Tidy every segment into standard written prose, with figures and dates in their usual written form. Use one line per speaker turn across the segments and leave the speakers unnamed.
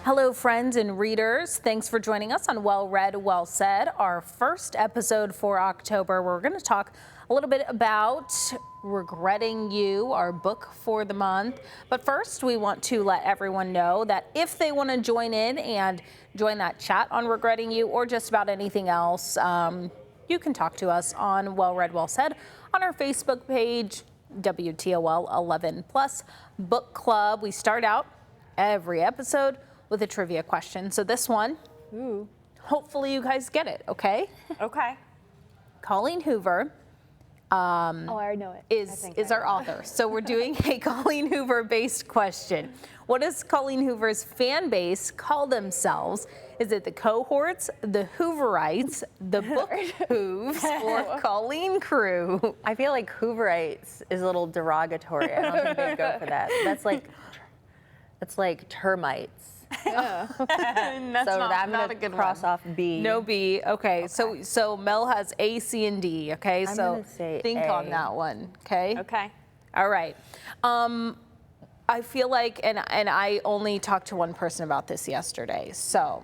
Hello, friends and readers. Thanks for joining us on Well Read, Well Said, our first episode for October. We're going to talk a little bit about Regretting You, our book for the month. But first, we want to let everyone know that if they want to join in and join that chat on Regretting You or just about anything else, you can talk to us on Well Read, Well Said on our Facebook page, WTOL 11 Plus Book Club. We start out every episode with a trivia question. So this one, hopefully you guys get it, okay?
Okay.
Colleen Hoover
I already know it.
is our author. So we're doing a Colleen Hoover based question. What does Colleen Hoover's fan base call themselves? Is it the Cohorts, the Hooverites, the Book Hooves, or Colleen Crew?
I feel like Hooverites is a little derogatory. I don't think they'd go for that. That's like termites.
Yeah.
That's
So
not
I'm
a
gonna
good
cross
one.
off B.
No B. Okay. So Mel has A, C, and D. Okay.
I'm
so
gonna say
think
A.
on that one. Okay.
Okay.
All right. I feel like, and I only talked to one person about this yesterday, so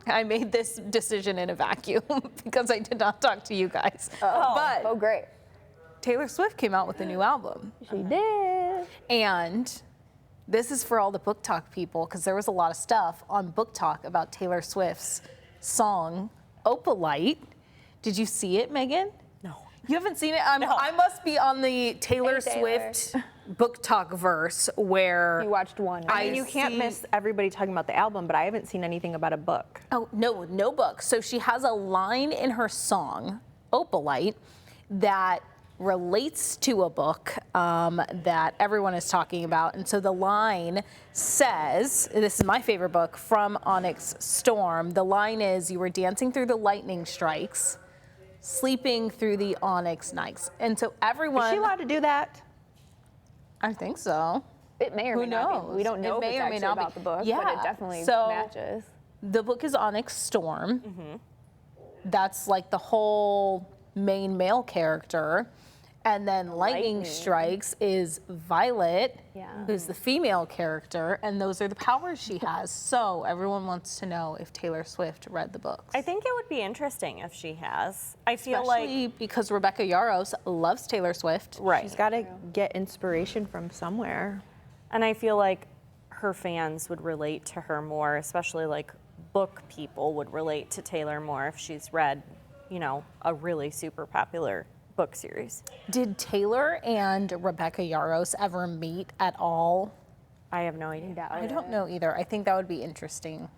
I made this decision in a vacuum because I did not talk to you guys. But
Great.
Taylor Swift came out with a new album,
She did.
and this is for all the Book Talk people because there was a lot of stuff on Book Talk about Taylor Swift's song Opalite. Did you see it, Megan?
No.
You haven't seen it?
No.
I must be on the Taylor
Hey, Taylor.
Swift Book Talk verse where
You watched one.
I mean, you can't
see-
miss everybody talking about the album, but I haven't seen anything about a book.
Oh, no book. So she has a line in her song, Opalite, that relates to a book that everyone is talking about. And so the line says, this is my favorite book, From Onyx Storm. The line is, you were dancing through the lightning strikes, sleeping through the onyx nights. And so everyone...
Is she allowed to do that?
I think so.
It may or
Who
may not be.
knows?
We don't
It
know if
may
it's
or may
actually
not be.
about the book, but
Yeah,
it definitely
so-
matches.
The book is Onyx Storm. That's like the whole main male character. And then Lightning Strikes is Violet,
Yeah.
who's the female character, and those are the powers she has. So everyone wants to know if Taylor Swift read the books.
I think it would be interesting if she has. I feel
Especially because Rebecca Yarros loves Taylor Swift.
right.
She's got to get inspiration from somewhere.
And I feel like her fans would relate to her more, especially like book people would relate to Taylor more if she's read, you know, a really super popular book series.
Did Taylor and Rebecca Yarros ever meet at all?
I have no idea.
I don't know either. I think that would be interesting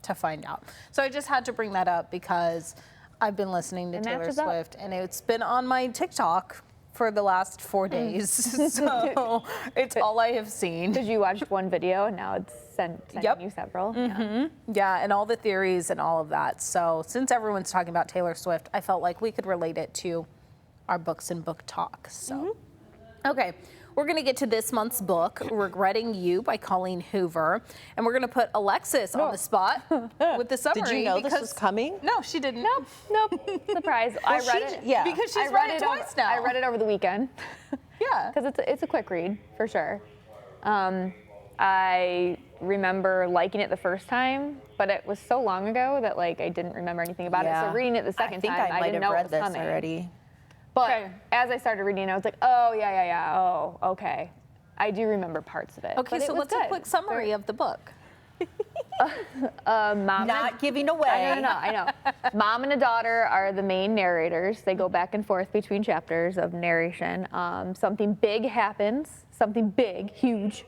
to find out. So I just had to bring that up because I've been listening to
It
Taylor
matches up.
Swift and it's been on my TikTok for the last 4 days. So it's all I have seen.
Because you watched one video and now it's sending
Yep.
you several. Yeah.
Yeah, and all the theories and all of that. So since everyone's talking about Taylor Swift, I felt like we could relate it to our books and book talk. So, okay, we're going to get to this month's book, Regretting You by Colleen Hoover, and we're going to put Alexis on the spot with the summary.
Did you know this
because-
was coming?
No, she didn't.
Nope. Surprise. I read it.
Yeah.
Because she's
I
read it twice
over,
now.
I read it over the weekend.
Yeah.
Because it's a quick read, for sure. I remember liking it the first time, but it was so long ago that like I didn't remember anything about it. So reading it the second
I think
time,
I might
didn't
have
know
read
it was
this
coming.
already.
But
Okay.
as I started reading, I was like, oh yeah. Oh, okay. I do remember parts of it.
Okay,
but it
so
was
what's a
good.
quick summary of the book?
Mom
Not giving away.
I know. Mom and a daughter are the main narrators. They go back and forth between chapters of narration. Something big happens, something big, huge,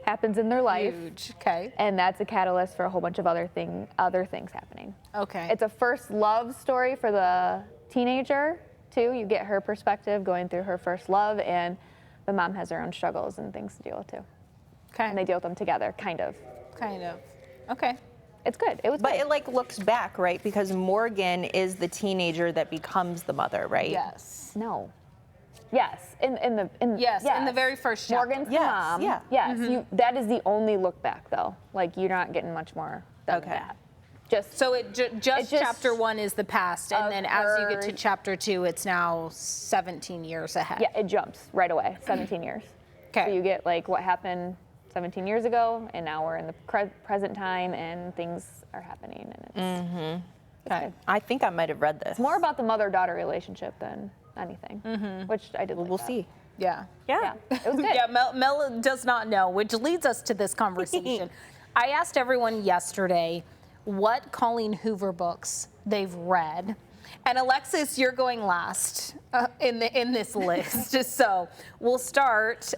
happens in their life,
Huge. Okay.
and that's a catalyst for a whole bunch of other things happening.
Okay.
It's a first love story for the teenager too. You get her perspective going through her first love, and the mom has her own struggles and things to deal with too.
okay.
And they deal with them together, kind of.
Kind of. Okay.
It's good. It was
But
good.
it like looks back, right? Because Morgan is the teenager that becomes the mother, right?
Yes.
No. Yes.
Yes, in the very first chapter.
Morgan's
Yes,
mom.
yeah.
Yes. That is the only look back though. Like you're not getting much more than
Okay.
that. Just
So just
just-
chapter 1 is the past, and
Of
then as you get to
her-
chapter 2, it's now 17 years ahead.
yeah, it jumps right away. 17 years.
Okay.
So you get like what happened 17 years ago, and now we're in the present time, and things are happening, and it's good.
I think I might have read this.
It's more about the mother-daughter relationship than anything, which I did like
We'll
that.
see.
Yeah.
Yeah, it was good.
Yeah, Mel does not know, which leads us to this conversation. I asked everyone yesterday what Colleen Hoover books they've read. And Alexis, you're going last in this list. So we'll start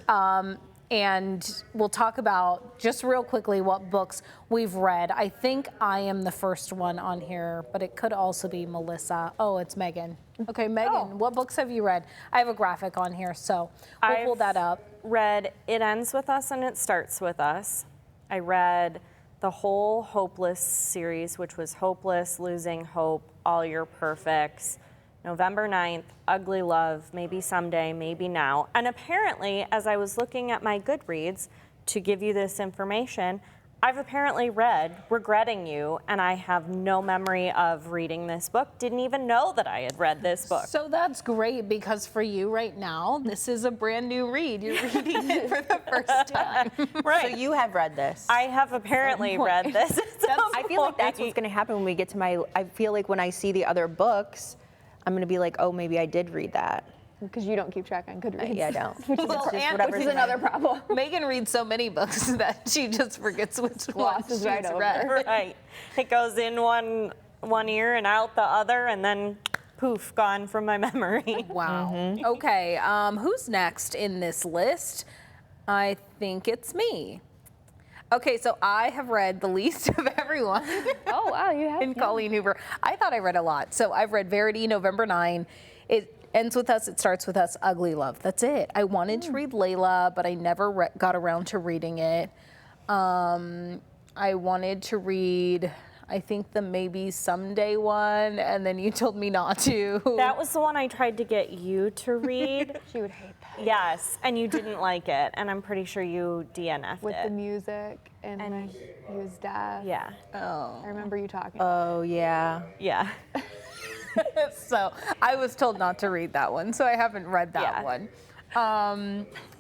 and we'll talk about just real quickly what books we've read. I think I am the first one on here, but it could also be Melissa. Oh, it's Megan. Okay, Megan, what books have you read? I have a graphic on here, so we'll pull that up.
Read It Ends With Us and It Starts With Us. I read the whole Hopeless series, which was Hopeless, Losing Hope, All Your Perfects, November 9th, Ugly Love, Maybe Someday, Maybe Now. And apparently, as I was looking at my Goodreads to give you this information, I've apparently read Regretting You, and I have no memory of reading this book. Didn't even know that I had read this book.
So that's great because for you right now, this is a brand new read. You're reading it for the first time.
Right. So you have read this.
I have apparently read this.
I feel like that's what's going to happen when we get to I feel like when I see the other books, I'm going to be like, oh, maybe I did read that.
Because you don't keep track on Goodreads.
Yeah, I don't.
Which is, which is another problem.
Megan reads so many books that she just forgets which one
Glosses
she's
right over.
read.
Right. It goes in one ear and out the other, and then poof, gone from my memory.
Wow. Okay, who's next in this list? I think it's me. Okay, so I have read the least of everyone.
Oh, wow, you have.
In Colleen Hoover. I thought I read a lot. So I've read Verity, November 9. It Ends With Us, It Starts With Us, Ugly Love. That's it. I wanted to read Layla, but I never got around to reading it. I wanted to read, I think, the Maybe Someday one, and then you told me not to.
That was the one I tried to get you to read.
She would hate that.
Yes, and you didn't like it, and I'm pretty sure you DNF'd
With
it.
the music, and he was deaf.
Yeah.
I remember you talking.
Oh, yeah.
Yeah.
So I was told not to read that one, so I haven't read that one.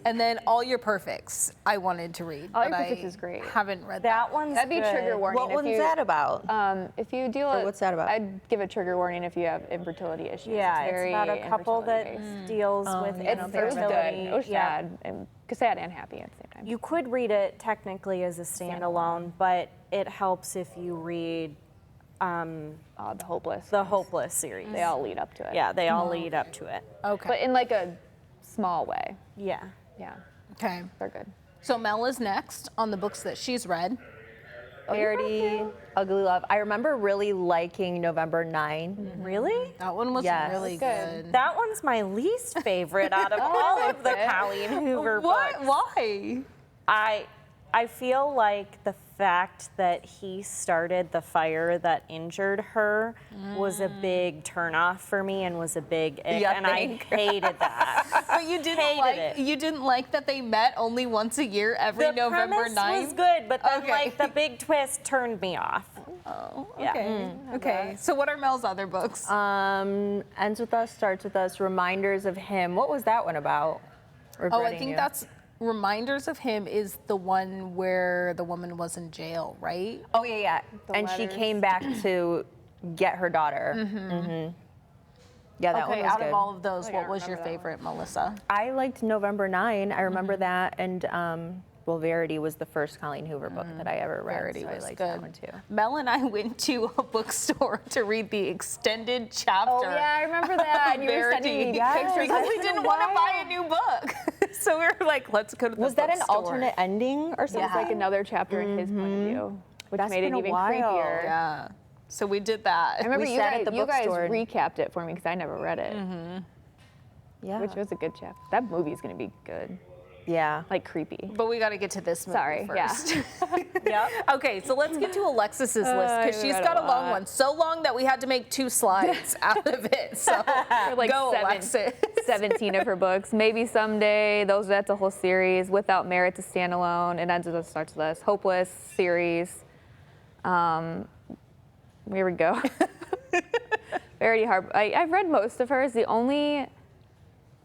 And then All Your Perfects, I wanted to read.
All Your
but
Perfects
I
is great.
Haven't read
That one's
That'd be
good.
trigger warning.
What
if
one's
you,
that about?
If you deal
Or
with,
what's that about?
I'd give a trigger warning if you have infertility issues.
Yeah, it's
very
about a couple that
infertility-based.
deals with
It was good.
infertility.
It was
Yeah.
sad, and sad and happy at the same time.
You could read it technically as a standalone, but it helps if you read
The Hopeless.
the Hopeless series.
They all lead up to it.
Yeah, they all lead up to it.
Okay.
But in like a small way.
Yeah.
Yeah,
Okay.
they're good.
So Mel is next on the books that she's read.
Verity, Ugly Love. I remember really liking November 9.
Really?
That one was
Yes.
really
Good.
good.
That one's my least favorite out of all of the Colleen Hoover
What?
books.
Why?
I feel like the fact that he started the fire that injured her was a big turnoff for me and was a big ick,
Yeah,
and I hated that.
But you didn't
Hated
like
it.
you didn't like that they met only once a year every
The
November
premise
9th?
was good, but then
Okay.
like the big twist turned me off.
Oh,
Yeah.
okay. Okay. So what are Mel's other books?
Ends With Us, Starts With Us, Reminders of Him. What was that one about?
I
Regretting
think
You.
that's Reminders of Him is the one where the woman was in jail, right?
Oh, yeah, yeah. And she
letters.
came back to get her daughter. Mm-hmm. Yeah, that one
Okay,
was
out
good.
of all of those,
I
what
don't
was your
remember that
favorite, Melissa?
I liked November 9. I remember that. And, well, Verity was the first Colleen Hoover book that I ever read.
Verity
so
was
I liked
good.
that one, too.
Mel and I went to a bookstore to read the extended chapter.
Oh yeah, I remember that. And you were sending me
Verity.
pictures
Because we
of
didn't
it.
want to buy a new book. So we were like, let's go to the
Was that an
bookstore.
alternate ending or
It
something?
was like another chapter in his point of view, which
That's
made it
been a
even
while.
creepier.
Yeah. So we did that.
I remember
We
you
sat
guys,
at the
you guys
bookstore and-
recapped it for me because I never read it,
Yeah.
which was a good chapter. That movie's gonna be good,
Yeah.
like creepy.
But we got to get to this movie
Sorry, yeah.
first.
Yep.
Okay, so let's get to Alexis's list
I
because she's
read
got
a
a long
lot.
one. So long that we had to make 2 slides out of it. So
For like
go, Alexis.
17 of her books. Maybe Someday. That's a whole series. Without Merit, to Standalone. It ends with us, starts with us. Hopeless series. Here we go. Verity Harp. I've read most of hers. The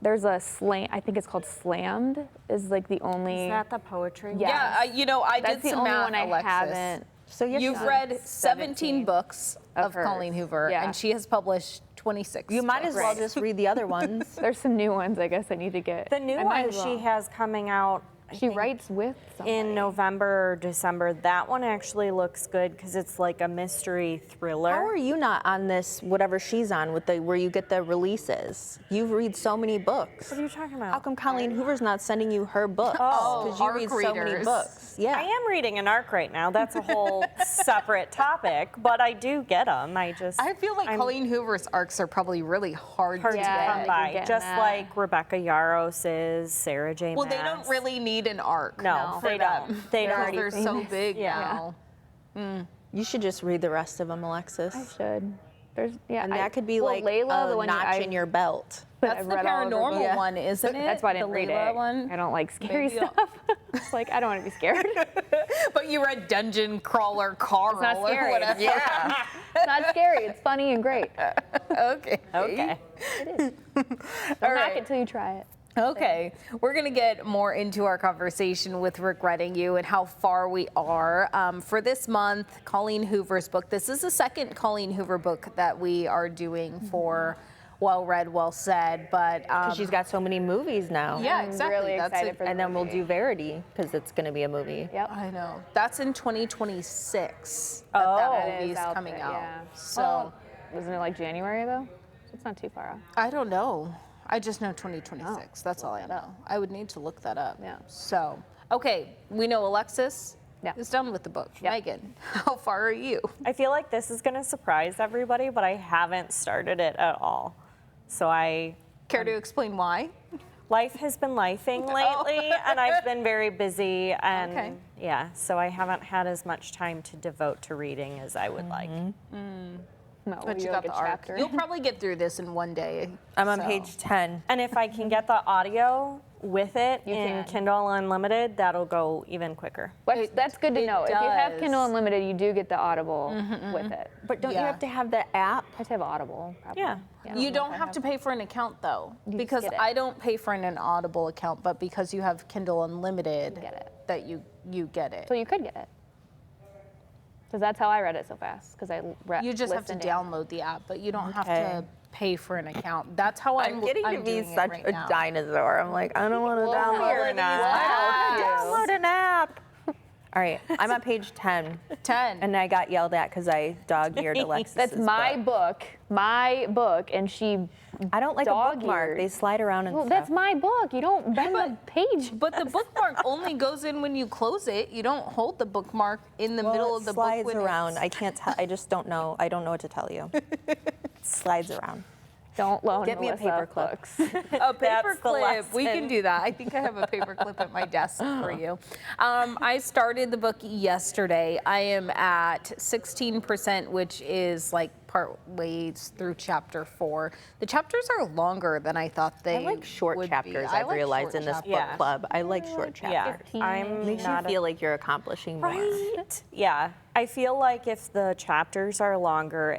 there's a slam. I think it's called Slammed. Is like the only.
Is that the poetry?
Yeah.
Yeah, I
That's
did
the
some
only
math,
one I
Alexis.
haven't.
So
You've read 17 books of
hers.
Colleen Hoover,
Yeah.
and she has published 26.
You might as well
Right.
just read the other ones.
There's some new ones I guess I need to get.
The new
I might
one
as
she
well.
has coming out. I
She
think,
writes with somebody.
in November or December. That one actually looks good because it's like a mystery thriller.
How are you not on this, whatever she's on, with the where you get the releases? You read so many books.
What are you talking about?
How come Colleen Hoover's not sending you her books?
Oh,
Because you
ARC
read so many
readers.
books. Yeah.
I am reading an ARC right now. That's a whole separate topic, but I do get them. I
feel like
I'm
Colleen Hoover's arcs are probably really hard
hard
to
to
Yeah,
get.
come
you're
by.
getting
Just
that.
like Rebecca Yaros's, Sarah J.
Well, they
Maas.
don't really need an arc.
No,
for
they
them.
don't. They
Because
don't.
they're so big
Yeah.
now.
You should just read the rest of them, Alexis.
I should. There's
And that could be
well,
like
Layla, the
a
one
notch
I,
in your belt.
That's
I've
the
read all of her
paranormal
books.
one, isn't it?
That's why I didn't
the
read
Layla
it.
one.
I don't like scary
Maybe I'll-
stuff. It's like I don't want to be scared.
But you read Dungeon Crawler Carl
It's not scary.
or whatever.
Yeah.
It's not scary. It's funny and great.
Okay.
Okay.
Don't knock
right.
it till you try it.
Okay, we're going to get more into our conversation with Regretting You and how far we are. For this month, Colleen Hoover's book, this is the second Colleen Hoover book that we are doing for Well Read, Well Said, but
She's got so many movies now.
yeah,
I'm
exactly.
really
That's
excited
it.
for the
And then we'll
movie.
do Verity, because it's going to be a movie.
Yep.
I know. That's in 2026
Oh.
that
That
movie
is
is
out
coming
there,
out.
yeah.
So
Well, wasn't it like January though? So it's not too far off.
I don't know. I just know 2026. That's all I know. I would need to look that up.
Yeah.
So, okay, we know Alexis
Yeah.
is done with the book.
Yeah.
Megan, how far are you?
I feel like this is going to surprise everybody, but I haven't started it at all. So
Care to explain why?
life has been lifing lately, and I've been very busy, and
Okay.
yeah, so I haven't had as much time to devote to reading as I would like.
No,
But you
you
got
like
the
a
arc.
chapter.
You'll probably get through this in one day.
I'm on
so.
page 10.
And if I can get the audio with it
You
in
can.
Kindle Unlimited, that'll go even quicker.
That's good to
it
know. If you have
does.
Kindle Unlimited, you do get the Audible with it.
But don't
Yeah.
you have to have the app?
I have to have Audible. Probably.
Yeah.
I
You
know
don't
if I
have to pay for an account though,
just
because
get it.
I don't pay for an Audible account, but because you have Kindle Unlimited,
get it.
that you get it.
So you could get it. Because that's how I read it so fast. Because I read.
You just have to
listened
download the app, but you don't have
Okay.
to pay for an account. That's how I'm
I'm getting to be
doing it
such
right
a
now.
dinosaur. I'm like, I don't want to download
you're
an
not.
app.
Wow.
Download an app. All right, I'm on page 10.
10.
And I got yelled at because I dog-eared Alexis.
That's my book, and she.
I don't like a bookmark.
dog-eared.
They slide around and
Well,
stuff.
that's my book. You don't bend the page.
But the bookmark only goes in when you close it. You don't hold the bookmark in the
Well,
middle
it
of the
slides
book. when
around.
it's-
I can't tell. I just don't know. I don't know what to tell you. It slides around.
Don't loan
Get me a
Melissa
paperclip.
books.
A paper
the
clip. We can
lesson.
do that. I think I have a paper clip at my desk for you. I started the book yesterday. I am at 16%, which is like part ways through chapter 4. The chapters are longer than I thought they
I like short
would
chapters.
Be. I
I've
like
realized
short
in this
chapters.
book
Yeah.
club. I like short
Yeah,
chapters.
I'm
Makes
not
you feel like you're accomplishing more.
right. Yeah, I feel like if the chapters are longer,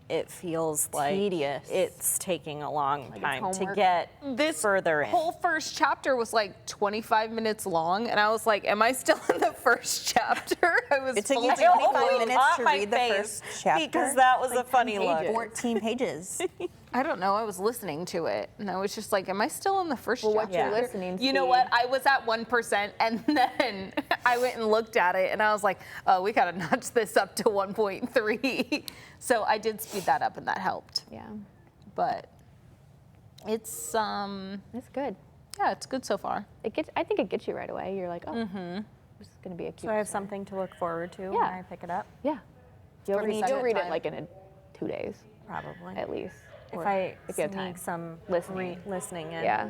it feels like
Tedious.
it's taking a long
it's
time to
homework.
get
This
further in.
whole first chapter was like 25 minutes long, and I was like, "Am I still in the first chapter?" I was.
It took you
fully
25
overwhelmed.
minutes
on
to
my
read the
face
first chapter.
because that was a funny look.
14 pages.
I don't know. I was listening to it, and I was just like, "Am I still in the first
Well,
chapter?"
what's your
Yeah.
listening
You know
speed?
what? I was at 1%, and then I went and looked at it, and I was like, "Oh, we gotta notch this up to 1.3." So I did speed that up, and that helped.
Yeah,
But it's
it's good.
yeah, it's good so far.
I think it gets you right away. You're like, oh, this is gonna be a cute.
So I have
story.
something to look forward to when
Yeah.
I pick it up.
Yeah, you'll
Every
read,
second
you'll read
time.
it like in 2 days
Probably.
at least.
If
Or
I
if you have
sneak
time.
some
Listening.
listening in.
Yeah.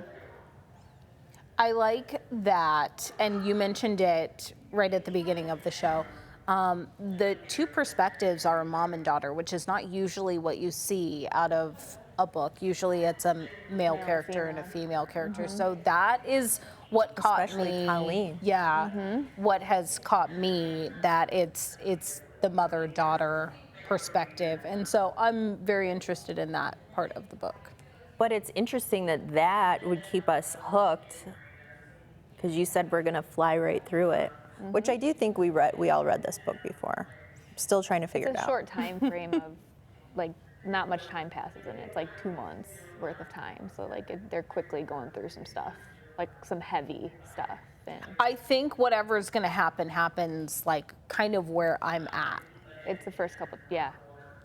I like that, and you mentioned it right at the beginning of the show. The two perspectives are a mom and daughter, which is not usually what you see out of a book. Usually it's a male character and a female character. So that is what caught
Especially
me.
Colleen.
Yeah, what has caught me, that it's the mother-daughter perspective. And so I'm very interested in that part of the book.
But it's interesting that would keep us hooked, because you said we're gonna fly right through it, which I do think we all read this book before. I'm still trying to figure
It's
it
a
out.
short time frame of, like, not much time passes in it. It's like 2 months worth of time. So like they're quickly going through some stuff, like some heavy stuff. And
I think whatever's going to happen happens like kind of where I'm at.
it's the first couple, yeah.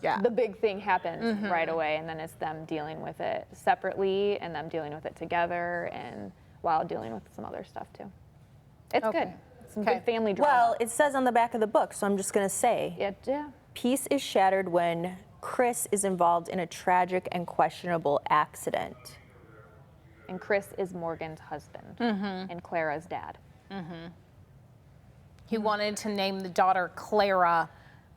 Yeah.
The big thing happens right away, and then it's them dealing with it separately and them dealing with it together, and while dealing with some other stuff too. It's
Okay.
good. Some
Okay.
good family drama.
Well, it says on the back of the book, so I'm just gonna say,
yeah.
peace is shattered when Chris is involved in a tragic and questionable accident.
And Chris is Morgan's husband and Clara's dad.
He wanted to name the daughter Clara.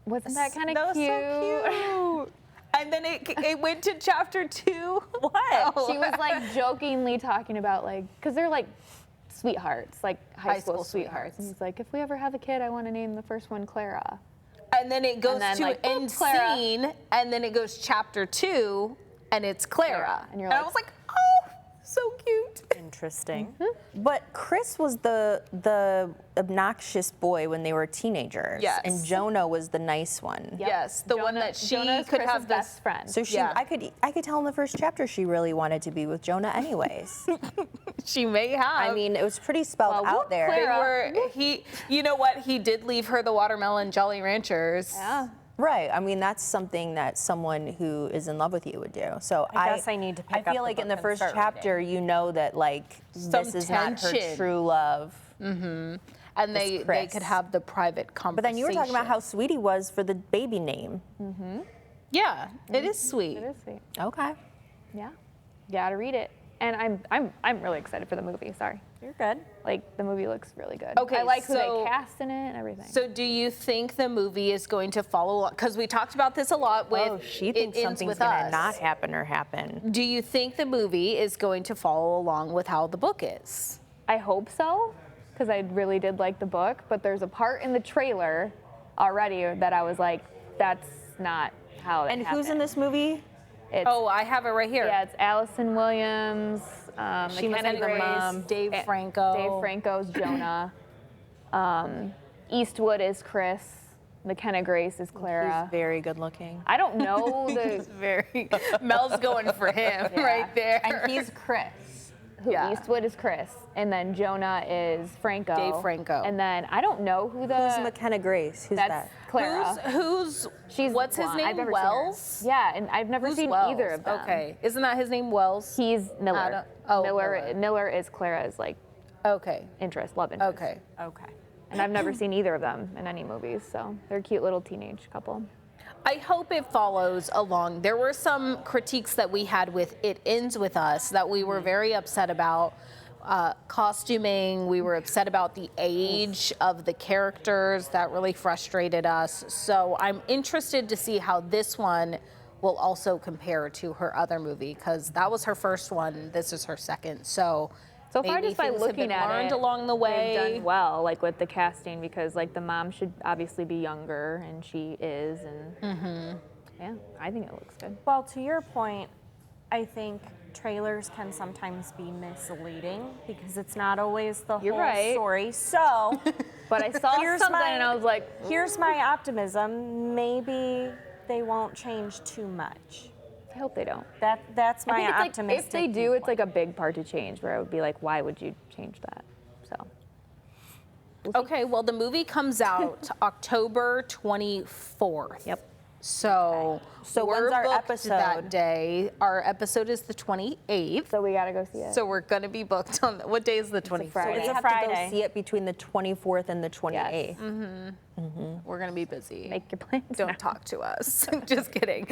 Wasn't that kind
That
of
was
cute?
so cute. And then it went to chapter 2.
What?
She was like jokingly talking about like, because they're like sweethearts, like high school
school
sweethearts. And he's like, if we ever have a kid, I want to name the first one Clara.
And then it goes
then,
to
like,
end
boop, Clara.
scene, and then it goes chapter 2, and it's Clara.
And you're
I
like-
was like, oh, so cute.
Interesting.
But Chris was the obnoxious boy when they were teenagers.
Yes.
And Jonah was the nice one.
Yep.
Yes, the one that she
Jonah's
could
Chris's
have this.
best friend.
So she,
Yeah.
I could tell in the first chapter she really wanted to be with Jonah anyways.
She may have.
I mean, it was pretty spelled
Well,
out
whoop,
there.
they
Clara.
were. You know what? He did leave her the watermelon Jolly Ranchers.
yeah.
Right. I mean, that's something that someone who is in love with you would do. So
I guess I need to pick
I
up
feel
the
like in
book
the
and
first
start
chapter, you know that like
Some
this is not her
tension.
true love.
And they
Chris.
could have the private conversation.
But then you were talking about how sweet he was for the baby name.
Yeah, it is sweet.
It is sweet.
Okay.
Yeah. You gotta read it. And I'm really excited for the movie. Sorry.
You're good.
Like the movie looks really good.
Okay,
I like who
so-
they cast in it and everything.
So do you think the movie is going to follow? Because we talked about this a lot with.
Oh, she
It
thinks
Ends
something's
With
gonna
Us.
not happen or happen.
Do you think the movie is going to follow along with how the book is?
I hope so, because I really did like the book. But there's a part in the trailer already that I was like, that's not how it
And who's in this movie?
It's,
Oh, I have it right here.
yeah, it's Allison Williams.
She must be the mom.
Dave Franco.
Dave Franco's Jonah. Eastwood is Chris. McKenna Grace is Clara.
He's very good looking.
I don't know the
Very. Mel's going for him right there.
And he's Chris.
who.
Yeah.
Eastwood is Chris, and then Jonah is Franco.
Dave Franco.
And then I don't know who the.
Who's McKenna Grace? Who's
that's
that?
Clara.
Who's
She's
what's his
blonde.
name?
I've never seen her.
Wells.
Yeah, and I've never
Who's
seen
Wells?
either of them.
Okay, isn't that his name? Wells.
He's Miller.
Adam- oh,
Miller.
Miller.
Is Clara's like
Okay.
love interest.
Okay.
Okay.
And I've never seen either of them in any movies, so they're a cute little teenage couple.
I hope it follows along. There were some critiques that we had with It Ends With Us that we were very upset about. Costuming, we were upset about the age of the characters. That really frustrated us. So I'm interested to see how this one will also compare to her other movie, because that was her first one. This is her second. So
So far,
maybe
just by
things have
looking
been
at
learned
it,
along the way.
they've done well, like with the casting, because like the mom should obviously be younger, and she is, and yeah, I think it looks good.
Well, to your point, I think trailers can sometimes be misleading because it's not always the
You're
whole
right.
story. So
But I saw
Here's
something,
my-
and I was like,
here's my optimism. Maybe they won't change too much.
I hope they don't.
That's
I
my
think it's like,
optimistic.
if they do, it's like a big part to change, where I would be like, why would you change that? So.
Okay, well, the movie comes out October 24th.
Yep.
So,
So
we're
when's our
booked
episode?
that day. Our episode is the 28th.
So we gotta go see it.
So we're going to be booked on, what day is the 24th?
Friday.
It's
We
a
have to
Friday.
go see it between the 24th and the 28th.
We're going to be busy.
Make your plans.
Don't
now.
talk to us. Just kidding.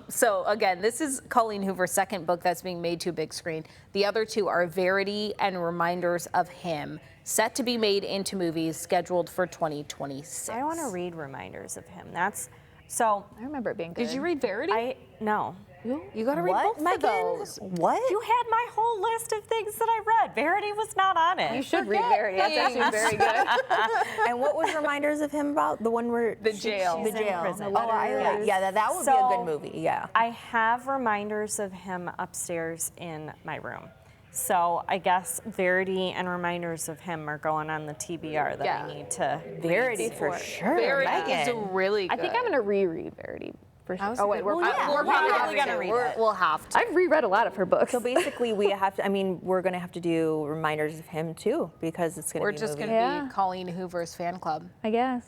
So again, this is Colleen Hoover's second book that's being made to a big screen. The other two are Verity and Reminders of Him, set to be made into movies, scheduled for 2026.
I want to read Reminders of Him. That's so.
I remember it being good.
Did you read Verity?
No.
You got to read
What,
both
Megan?
of those.
What?
You had my whole list of things that I read. Verity was not on it.
You should read Verity. That's actually very good.
And what was Reminders of Him about? The one where
The jail.
The
She's in
jail.
prison.
Oh, that would be a good movie. Yeah.
I have reminders of him upstairs in my room. So I guess Verity and Reminders of Him are going on the TBR that I need to
Verity
read.
for sure.
Verity is
Megan.
really good.
I think I'm gonna reread Verity. For sure.
Oh, wait, we're probably
gonna read it.
We'll have to.
I've reread a lot of her books.
So basically, we have to. I mean, we're gonna have to do Reminders of Him too, because it's gonna
We're
be.
just
going
going
to
to be Colleen Hoover's fan club.
I guess.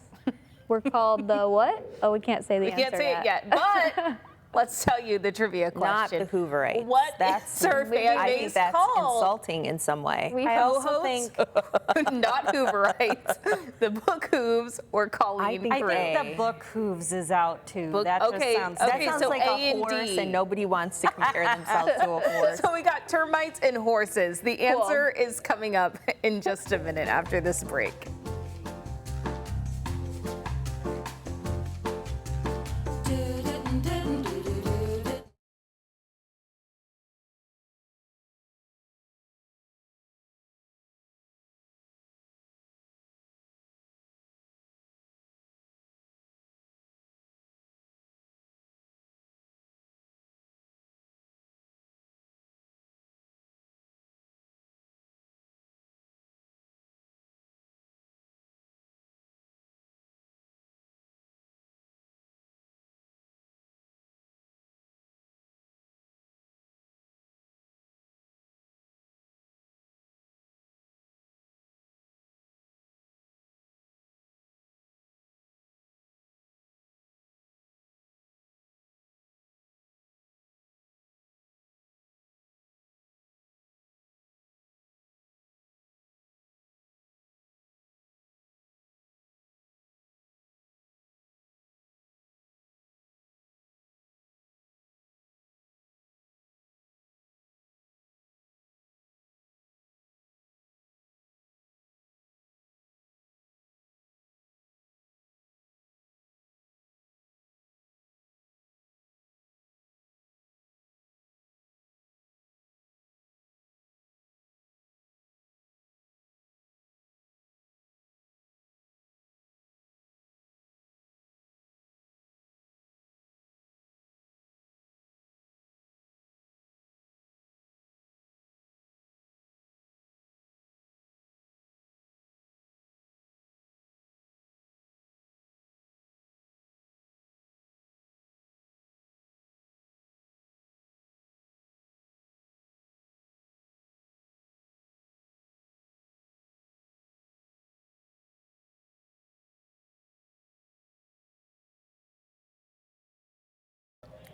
We're called the what? Oh, we can't say the
We
answer
can't say it yet, but let's tell you the trivia
Not
question.
the Hooverites.
What
That's
is her fan
I think
base
that's
called?
insulting in some way.
I also think
Not Hooverites, the Book Hooves or Colleen
think
I
Hoover.
think
Ray.
the book hooves is out too.
Book-
that
okay,
just sounds
That
okay,
sounds
so
like
A
a
and
horse,
D.
and nobody wants to compare themselves to a horse.
So we got termites and horses. The answer is coming up in just a minute after this break.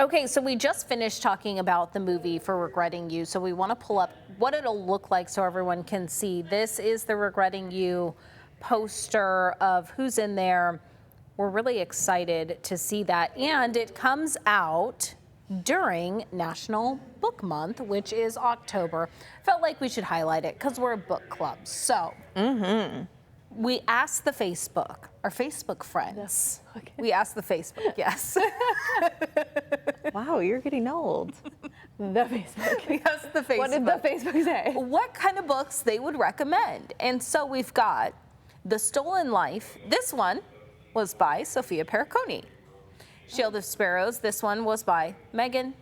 Okay, so we just finished talking about the movie for Regretting You, so we want to pull up what it'll look like so everyone can see. This is the Regretting You poster of who's in there. We're really excited to see that, and it comes out during National Book Month, which is October. Felt like we should highlight it because we're a book club. So we asked the Facebook, our Facebook friends. We asked the Facebook, yes.
Wow, you're getting old.
The Facebook.
We asked the Facebook.
What did the Facebook say?
What kind of books they would recommend. And so we've got The Stolen Life. This one was by Sophia Periconi. Shield of Sparrows. This one was by Megan,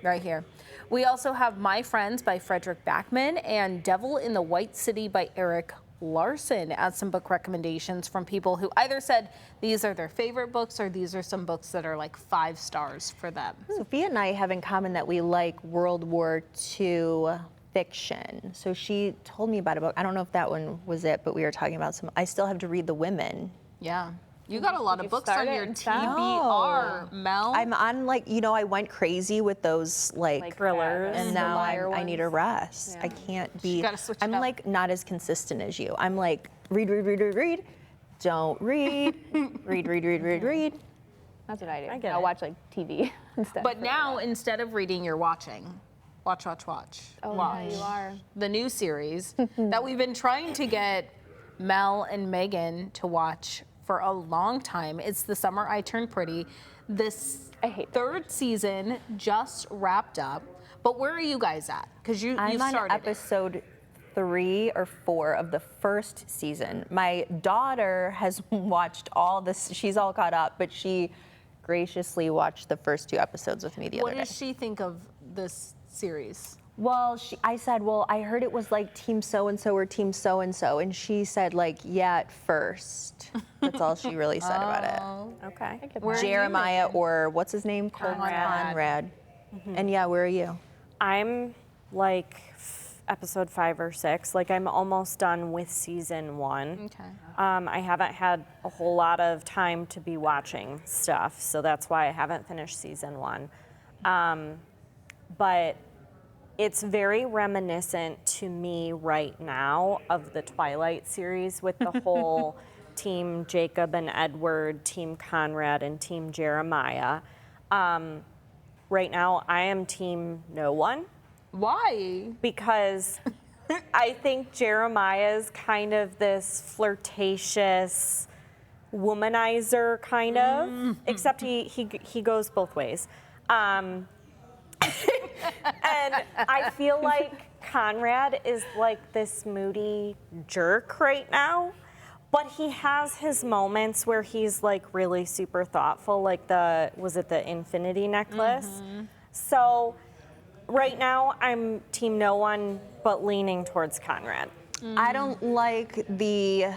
right here. We also have My Friends by Frederick Backman and Devil in the White City by Eric Larson as some book recommendations from people who either said these are their favorite books or these are some books that are like 5 stars for them.
Sophia and I have in common that we like World War II fiction. So she told me about a book. I don't know if that one was it, but we were talking about some. I still have to read The Women.
Yeah. You got a lot of books on
start it
your
and stop?
TBR, Mel.
I'm on I went crazy with those like
thrillers.
and
The
now
liar
I need a
ones.
rest. I can't be.
gotta switch it
I'm
up.
like not as consistent as you. I'm like read, don't read, read.
That's what I do.
I get
I'll
it.
watch like TV instead.
But now, instead of reading, you're watching. Watch.
Oh,
Watch.
yeah, you are.
The new series that we've been trying to get Mel and Megan to watch for a long time. It's The Summer I Turned Pretty. This
I hate that.
third season just wrapped up, but where are you guys at? Because you
I'm on
started it.
episode 3 or 4 of the first season. My daughter has watched all this. She's all caught up, but she graciously watched the first 2 episodes with me the
What
other day.
does she think of this series?
Well, I said, well, I heard it was like team so-and-so or team so-and-so. And she said, like, yeah, at first. That's all she really said about it.
Okay.
Where are you
Jeremiah
in?
or what's his name? Conrad. And yeah, where are you?
I'm like episode 5 or 6. Like I'm almost done with season 1.
Okay.
I haven't had a whole lot of time to be watching stuff, so that's why I haven't finished season 1. But it's very reminiscent to me right now of the Twilight series with the whole team Jacob and Edward, team Conrad, and team Jeremiah. Right now, I am team no one
Why?
because I think Jeremiah is kind of this flirtatious womanizer, kind of, except he goes both ways. And I feel like Conrad is like this moody jerk right now, but he has his moments where he's like really super thoughtful, like the infinity necklace. So right now I'm team no one, but leaning towards Conrad.
I don't like the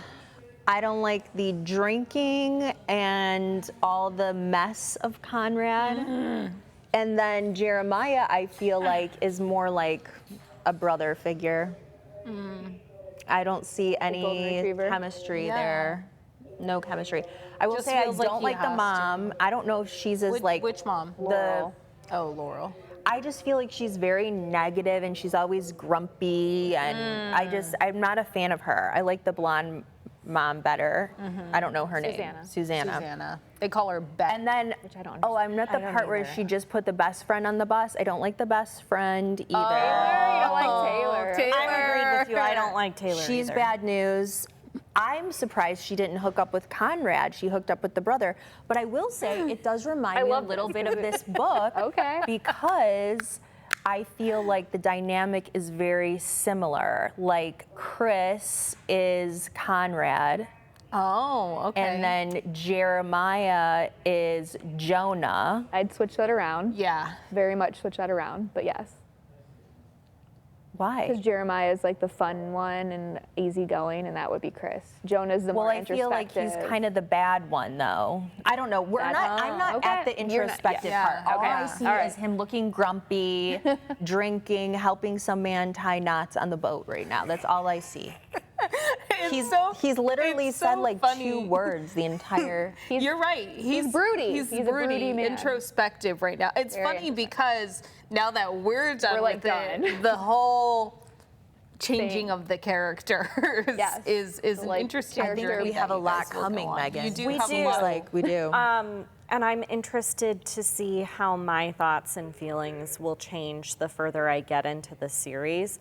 drinking and all the mess of Conrad. And then Jeremiah, I feel like, is more like a brother figure. I don't see
golden
any
retriever?
chemistry
Yeah.
there. No chemistry. I will
Just
say I
feels like
don't
he
like the
has to.
mom. I don't know if she's as like
Which mom?
the.
Oh, Laurel.
I just feel like she's very negative and she's always grumpy, and I'm not a fan of her. I like the blonde mom better. I don't know her name.
Susanna. They call her Beth.
And then,
I don't
I'm at the part where she just put the best friend on the bus. I don't like the best friend either.
You don't like Taylor.
I'm agreed with you. I don't like Taylor
She's
either.
bad news. I'm surprised she didn't hook up with Conrad. She hooked up with the brother. But I will say it does remind me a
love
little
this
bit of this book.
Okay.
Because I feel like the dynamic is very similar. Like Chris is Conrad.
Oh, okay.
And then Jeremiah is Jonah.
I'd switch that around.
yeah.
Very much switch that around, but yes.
Why?
Because Jeremiah is like the fun one and easygoing, and that would be Chris. Jonah's the
Well,
more
I feel like he's
introspective.
kind of the bad one, though. I don't know. I'm not
okay.
at the
You're not-
introspective
yeah.
part. All
Okay.
I see
All right.
is him looking grumpy, drinking, helping some man tie knots on the boat right now. That's all I see. He's literally
it's
said
so
like
funny.
2 words the entire.
You're right. He's
broody.
He's
He's a broody man.
introspective right now. It's
Very
funny because now that we're done
We're, like,
with it,
done.
the whole changing of the characters
Yes.
is an
Like,
interesting
I think
journey
we
that
have a
you
lot
guys will
coming,
go on.
Megan.
You do
We
have
do.
a lot.
Like we do.
And I'm interested to see how my thoughts and feelings will change the further I get into the series,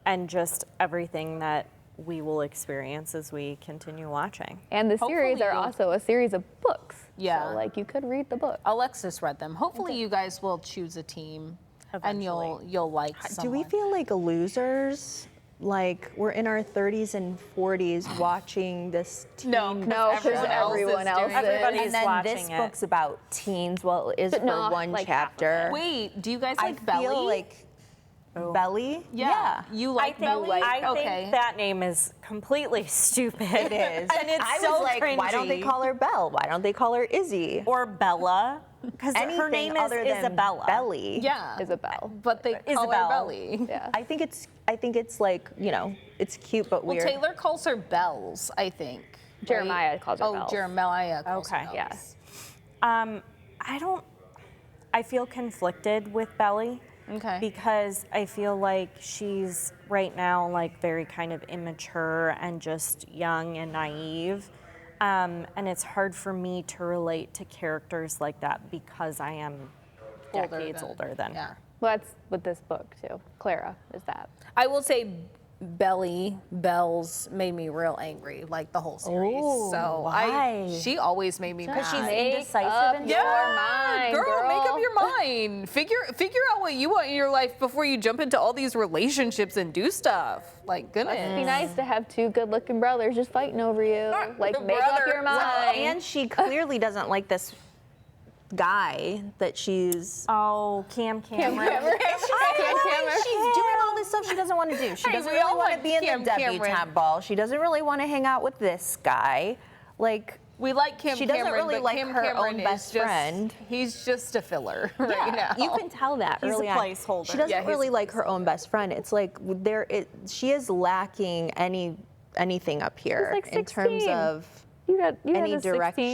and just everything that we will experience as we continue watching.
And the series
Hopefully
are
you'll-
also a series of books.
Yeah.
So like you could read the book.
Alexis read them. Hopefully you guys will choose a team and you'll like
Do we
someone.
feel like losers? Like we're in our 30s and 40s watching this teen
No,
No, because everyone else
doing it.
is.
Everybody's
and then
watching
this
it.
book's about teens. Well, it is
But
for
not,
one
like, half of
chapter.
Wait, do you guys
I
like Belly?
feel like Belly.
yeah. You like Belly?
I
okay.
think that name is completely stupid.
It is.
And it's
I
so
was like, why don't they
cringy.
call her Belle? Why don't they call her Izzy?
Or Bella? Because her
Anything
name is
other than
Isabella.
Belly.
yeah.
Isabel.
But they call her
Isabel.
Belly.
Yeah.
I think it's like, it's cute but
Well,
weird.
Taylor calls her Bells, I think. right?
Jeremiah calls her
Oh,
Bells.
Jeremiah calls
Okay.
her
Yes.
Bells.
I feel conflicted with Belly.
Okay.
Because I feel like she's right now like very kind of immature and just young and naive. And it's hard for me to relate to characters like that because I am decades older than her.
Yeah.
Well, that's with this book too. Clara is that.
I will say Bells made me real angry, like the whole series.
Oh,
so
why?
she always made me mad.
she's
Make
indecisive
up
and
your
yeah,
mind,
girl, make up your mind. Figure out what you want in your life before you jump into all these relationships and do stuff. Like, goodness.
It'd be nice to have two good-looking brothers just fighting over you. Like, make up your mind.
and she clearly doesn't like this guy that she's.
Oh, Cameron.
Cameron.
She's doing all this stuff she doesn't want to do. She doesn't
we
really
all
want to
like
be in
Cameron.
the debutante ball. She doesn't really want to hang out with this guy. Like,
We like Kim
She doesn't
Cameron,
really
but
like
Kim
her
Cameron
own
is
best
just,
friend.
He's just a filler right now.
you can tell that
He's a
early on.
placeholder.
She doesn't
Yeah, he's
really
a
like her own best friend. It's like she is lacking anything up here
like
in terms
16.
of
You had
any
a 16.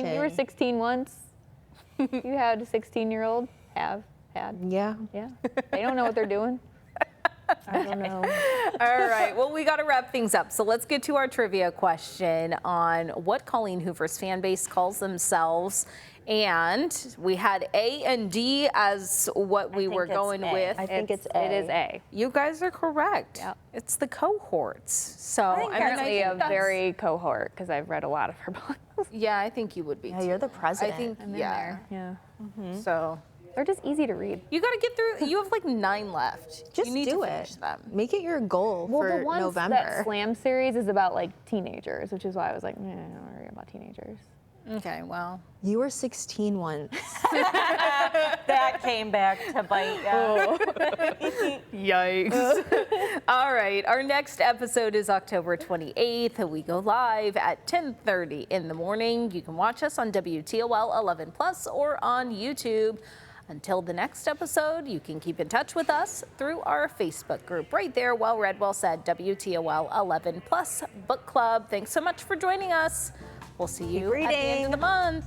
You were
direction.
16 once. You had a 16-year-old. Had.
yeah.
Yeah. They don't know what they're doing.
I don't know.
All right, well, we got to wrap things up. So let's get to our trivia question on what Colleen Hoover's fan base calls themselves. And we had A and D as what we were
it's
going
A.
with.
I think it's
It is A.
You guys are correct.
Yep.
It's the cohorts. So I
Apparently a
that's-
very cohort because I've read a lot of her books.
Yeah, I think you would be.
Yeah,
too.
you're the president.
I think
I'm in
yeah.
there. Yeah.
So
They're just easy to read.
you got to get through. You have like 9 left.
Just
you need
do
to finish
it.
them.
Make it your goal
Well,
for
the ones
November.
that Slam series is about like teenagers, which is why I was like, I don't worry about teenagers.
Okay, well.
You were 16 once.
That came back to bite you.
Yikes. All right, our next episode is October 28th. We go live at 10:30 in the morning. You can watch us on WTOL 11 Plus or on YouTube. Until the next episode, you can keep in touch with us through our Facebook group right there, Well Read, Well Said, WTOL 11 Plus Book Club. Thanks so much for joining us. We'll see you at the end of the month.